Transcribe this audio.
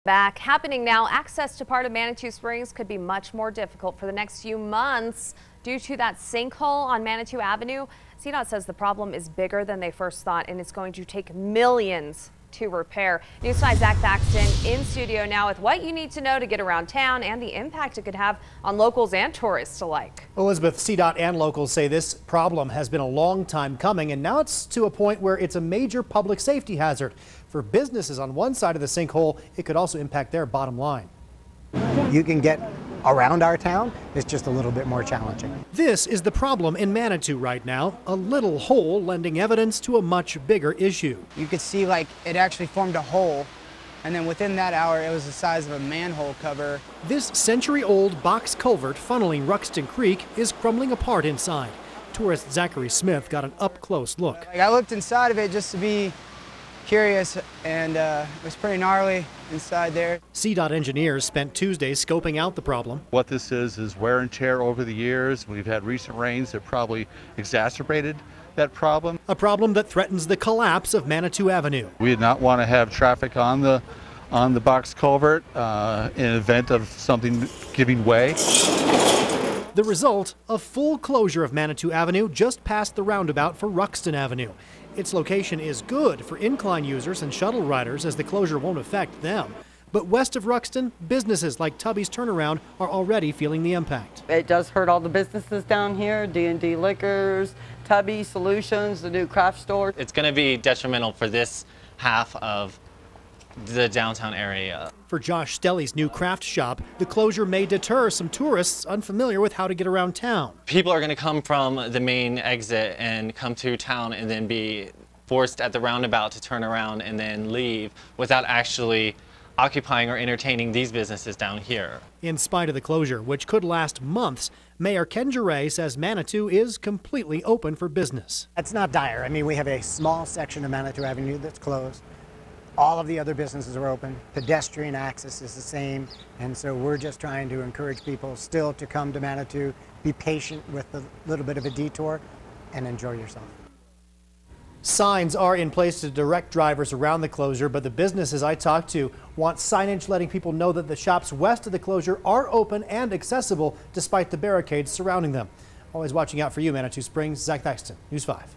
Back happening now, access to part of Manitou Springs could be much more difficult for the next few months due to that sinkhole on Manitou Avenue. CDOT says the problem is bigger than they first thought, and it's going to take millions to repair. News 5's Zach Thaxton in studio now with what you need to know to get around town and the impact it could have on locals and tourists alike. Elizabeth, CDOT and locals say this problem has been a long time coming, and now it's to a point where it's a major public safety hazard. For businesses on one side of the sinkhole, it could also impact their bottom line. You can get around our town, it's just a little bit more challenging. This is the problem in Manitou right now, a little hole lending evidence to a much bigger issue. You could see like it actually formed a hole, and then within that hour it was the size of a manhole cover. This century-old box culvert funneling Ruxton Creek is crumbling apart inside. Tourist Zachary Smith got an up-close look. I looked inside of it just to be curious, and it was pretty gnarly inside there. CDOT engineers spent Tuesday scoping out the problem. What this is wear and tear over the years. We've had recent rains that probably exacerbated that problem. A problem that threatens the collapse of Manitou Avenue. We did not want to have traffic on the box culvert in event of something giving way. The result, a full closure of Manitou Avenue just past the roundabout for Ruxton Avenue. Its location is good for incline users and shuttle riders as the closure won't affect them. But west of Ruxton, businesses like Tubby's Turnaround are already feeling the impact. It does hurt all the businesses down here, D&D Liquors, Tubby Solutions, the new craft store. It's going to be detrimental for this half of the downtown area. For Josh Stelly's new craft shop, the closure may deter some tourists unfamiliar with how to get around town. People are going to come from the main exit and come to town and then be forced at the roundabout to turn around and then leave without actually occupying or entertaining these businesses down here. In spite of the closure, which could last months, Mayor Ken Geray says Manitou is completely open for business. It's not dire. I mean, we have a small section of Manitou Avenue that's closed. All of the other businesses are open. Pedestrian access is the same. And so we're just trying to encourage people still to come to Manitou, be patient with a little bit of a detour, and enjoy yourself. Signs are in place to direct drivers around the closure, but the businesses I talked to want signage letting people know that the shops west of the closure are open and accessible despite the barricades surrounding them. Always watching out for you, Manitou Springs. Zach Thaxton, News 5.